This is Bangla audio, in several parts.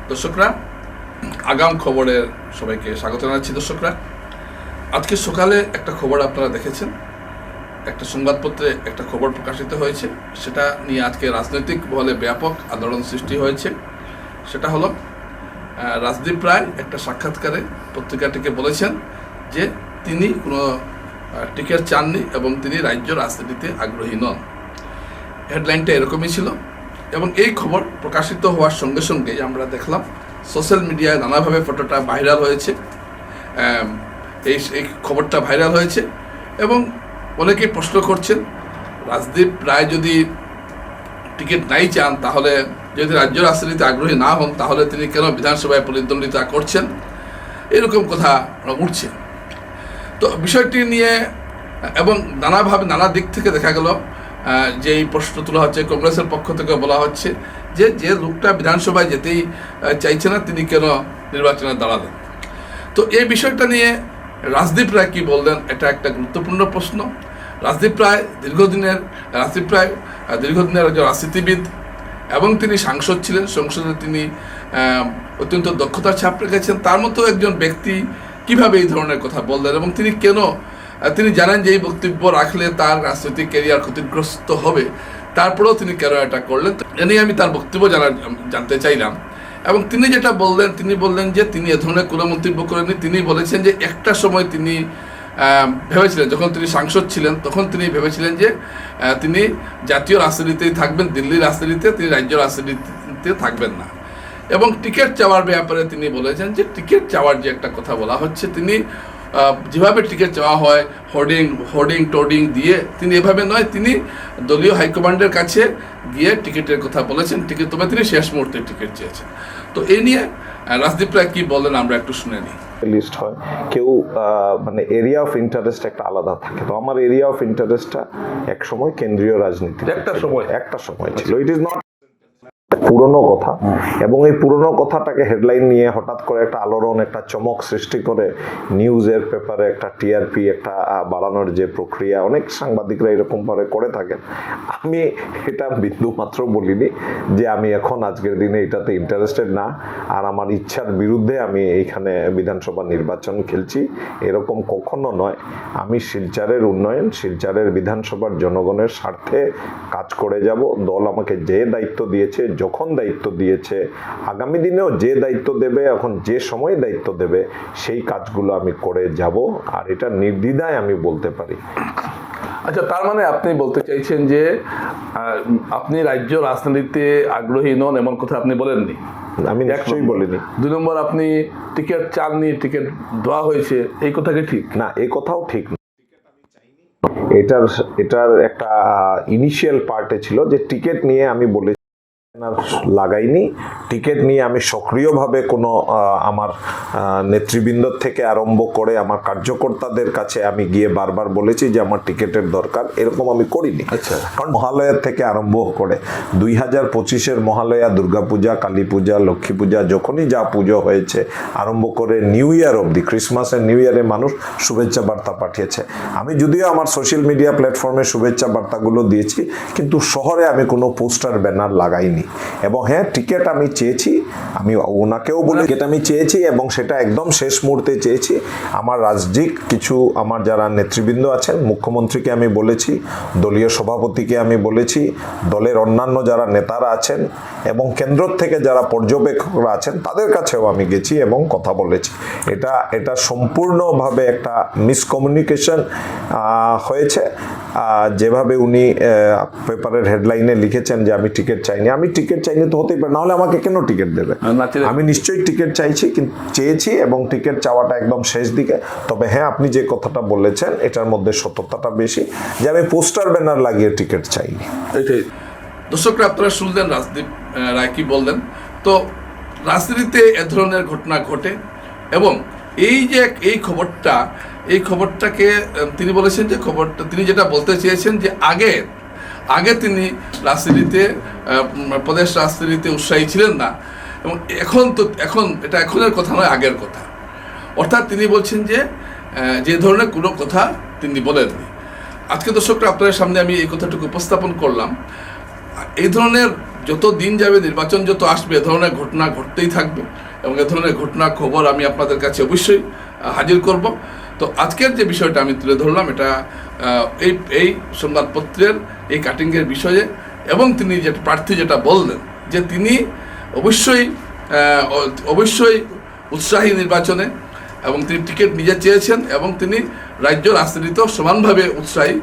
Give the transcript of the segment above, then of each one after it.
দর্শকরা, আগাম খবরের সবাইকে স্বাগত জানাচ্ছি। দর্শকরা, আজকে সকালে একটা খবর আপনারা দেখেছেন, একটা সংবাদপত্রে একটা খবর প্রকাশিত হয়েছে, সেটা নিয়ে আজকে রাজনৈতিক মহলে ব্যাপক আন্দোলন সৃষ্টি হয়েছে। সেটা হলো রাজদীপ রায় একটা সাক্ষাৎকারে পত্রিকাটিকে বলেছেন যে তিনি কোনো টিকিট চাননি এবং তিনি রাজ্য রাজনীতিতে আগ্রহী নন। হেডলাইনটা এরকমই ছিল এবং এই খবর প্রকাশিত হওয়ার সঙ্গে সঙ্গে আমরা দেখলাম সোশ্যাল মিডিয়ায় নানাভাবে ফটোটা ভাইরাল হয়েছে, এই খবরটা ভাইরাল হয়েছে এবং অনেকেই প্রশ্ন করছেন রাজদীপ রায় যদি টিকিট নাই চান, তাহলে যদি রাজ্য রাজনীতিতে আগ্রহী না হন, তাহলে তিনি কেন বিধানসভায় প্রতিদ্বন্দ্বিতা করছেন, এরকম কথা উঠছে। তো বিষয়টি নিয়ে এবং নানাভাবে নানা দিক থেকে দেখা গেল যে এই প্রশ্ন তোলা হচ্ছে, কংগ্রেসের পক্ষ থেকে বলা হচ্ছে যে লোকটা বিধানসভায় যেতেই চাইছে না, তিনি কেন নির্বাচনে দাঁড়ালেন। তো এই বিষয়টা নিয়ে রাজদীপ রায় কী বললেন, এটা একটা গুরুত্বপূর্ণ প্রশ্ন। রাজদীপ রায় দীর্ঘদিনের একজন রাজনীতিবিদ এবং তিনি সাংসদ ছিলেন, সংসদে তিনি অত্যন্ত দক্ষতার ছাপ রেখেছেন। তার মতো একজন ব্যক্তি কিভাবে এই ধরনের কথা বললেন এবং তিনি কেন, তিনি জানেন যে এই বক্তব্য রাখলে তার রাজনৈতিক ক্যারিয়ার ক্ষতিগ্রস্ত হবে, তারপরেও তিনি কেন এটা করলেন, এ নিয়ে আমি তার বক্তব্য জানতে চাইলাম। এবং তিনি যেটা বললেন, তিনি বললেন যে তিনি এ ধরনের কোনো মন্তব্য করেননি। তিনি বলেছেন যে একটা সময় তিনি ভেবেছিলেন, যখন তিনি সাংসদ ছিলেন তখন তিনি ভেবেছিলেন যে তিনি জাতীয় রাজনীতিতেই থাকবেন, দিল্লির রাজনীতিতে, তিনি রাজ্য রাজনীতিতে থাকবেন না। এবং টিকিট চাওয়ার ব্যাপারে তিনি বলেছেন যে টিকিট চাওয়ার যে একটা কথা বলা হচ্ছে, তিনি যেভাবে টিকিট চাওয়া হয় হোর্ডিং টোর্ডিং দিয়ে, তিনি এভাবে নয়, তিনি দলীয় হাইকমান্ডের কাছে গিয়ে টিকিটের কথা বলেছেন, তবে তিনি শেষ মুহূর্তে টিকিট চেয়েছেন। তো এই নিয়ে রাজদীপ রায় কি বললেন আমরা একটু শুনে নিই। লিস্ট হয় কেউ মানে এরিয়া অফ ইন্টারেস্ট একটা আলাদা থাকে। তো আমার এরিয়া অফ ইন্টারেস্টটা এক সময় কেন্দ্রীয় রাজনীতি, একটা সময় ছিল। ইট ইজ নট পুরনো কথা, এবং এই পুরনো কথাটাকে হেডলাইন নিয়ে হঠাৎ করে একটা আলোড়ন, একটা চমক সৃষ্টি করে নিউজের পেপারে একটা টিআরপি একটা বাড়ানোর যে প্রক্রিয়া অনেক সাংবাদিকরা এরকম ভাবে করে থাকেন। আমি এটা বিন্দু মাত্র বলিনি যে আমি এখন আজকের দিনে এটাতে ইন্টারেস্টেড না, আর আমার ইচ্ছার বিরুদ্ধে আমি এইখানে বিধানসভা নির্বাচন খেলছি, এরকম কখনো নয়। আমি শিলচরের উন্নয়ন, শিলচরের বিধানসভার জনগণের স্বার্থে কাজ করে যাব। দল আমাকে যে দায়িত্ব দিয়েছে, যখন দায়িত্ব দিয়েছে, আগামী দিনেও যে দায়িত্ব দেবে, এখন যে সময় দায়িত্ব দেবে, সেই কাজগুলো আমি করে যাব, আর এটা নির্দ্বিধায় আমি বলতে পারি। আচ্ছা, তার মানে আপনি বলতে চাইছেন যে আপনি রাজ্য রাজনীতিতে আগ্রহী নন, এমন কথা আপনি বলেননি? আমি নিশ্চয়ই বলিনি। 2 নম্বর, আপনি টিকিট চাননি, টিকিট দেওয়া হয়েছে, এই কথা কি ঠিক? না, এই কথাও ঠিক না। এটার একটা ইনিশিয়াল পার্টে ছিল যে টিকিট নিয়ে আমি বলেছি লাগাইনি। টিকিট নিয়ে আমি সক্রিয়ভাবে কোনো আমার নেতৃবৃন্দ থেকে আরম্ভ করে আমার কার্যকর্তাদের কাছে আমি গিয়ে বারবার বলেছি যে আমার টিকিটের দরকার, এরকম আমি করিনি। আচ্ছা, কারণ মহালয়ার থেকে আরম্ভ করে 2025-এর মহালয়া, দুর্গাপূজা, কালী পূজা, লক্ষ্মী পূজা, যখনই যা পুজো হয়েছে আরম্ভ করে নিউ ইয়ার অবধি, ক্রিসমাস এন্ড নিউ ইয়ারে মানুষ শুভেচ্ছা বার্তা পাঠিয়েছে। আমি যদিও আমার সোশ্যাল মিডিয়া প্ল্যাটফর্মে শুভেচ্ছা বার্তাগুলো দিয়েছি, কিন্তু শহরে আমি কোনো পোস্টার ব্যানার লাগাইনি। এবং হ্যাঁ, টিকিট আমি চেয়েছি, আমি ওনাকেও বলে টিকিট আমি চেয়েছি, এবং সেটা একদম শেষ মুহূর্তে চেয়েছি। আমার রাজ্যিক কিছু আমার যারা নেতৃবৃন্দ আছেন, মুখ্যমন্ত্রীকে আমি বলেছি, দলীয় সভাপতিকে আমি বলেছি, দলের অন্যান্য যারা নেতারা আছেন এবং কেন্দ্র থেকে যারা পর্যবেক্ষকরা আছেন, তাদের কাছেও আমি গেছি এবং কথা বলেছি। এটা সম্পূর্ণভাবে একটা মিসকমিউনিকেশন হয়েছে। যেভাবে উনি পেপারের হেডলাইনে লিখেছেন যে আমি টিকিট চাইনি, আমি টিকিট চাইনি তো হতেই পারে, নাহলে আমাকে কেন টিকিট দেবে? আমি নিশ্চয়ই টিকিট চাইছি, কিন্তু চেয়েছি, এবং টিকিট চাওয়াটা একদম শেষ দিকে। তবে হ্যাঁ, আপনি যে কথাটা বলেছেন এটার মধ্যে সত্যতাটা বেশি, যে আমি পোস্টার ব্যানার লাগিয়ে টিকিট চাইনি। এটাই দর্শকরা, আপনারা শুনলেন রাজদীপ রায় কি বললেন। তো রাজনীতিতে এ ধরনের ঘটনা ঘটে, এবং এই খবরটাকে তিনি বলেছেন যে খবরটা, তিনি যেটা বলতে চেয়েছেন যে আগে তিনি রাজনীতিতে, প্রদেশ রাজনীতিতে উৎসাহী ছিলেন না, এবং এখন এটা এখনের কথা নয়, আগের কথা। অর্থাৎ তিনি বলছেন যে ধরনের কোনো কথা তিনি বলেননি। আজকে দর্শকরা, আপনাদের সামনে আমি এই কথাটুকু উপস্থাপন করলাম। এই ধরনের যত দিন যাবে, নির্বাচন যত আসবে, এ ধরনের ঘটনা ঘটতেই থাকবে এবং এ ধরনের ঘটনার খবর আমি আপনাদের কাছে অবশ্যই হাজির করব। তো আজকের যে বিষয়টা আমি তুলে ধরলাম, এটা এই সংবাদপত্রের এই কাটিংয়ের বিষয়ে, এবং তিনি যে প্রার্থী যেটা বললেন যে তিনি অবশ্যই উৎসাহী নির্বাচনে, এবং তিনি টিকিট নিজে চেয়েছেন এবং তিনি রাজ্য রাজনীতিতেও সমানভাবে উৎসাহী।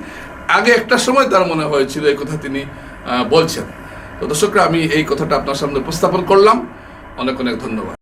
আগে একটা সময় তার মনে হয়েছিল এই কথা তিনি বলছেন। তো দর্শকরা, আমি এই কথাটা আপনার সামনে উপস্থাপন করলাম। অনেক অনেক ধন্যবাদ।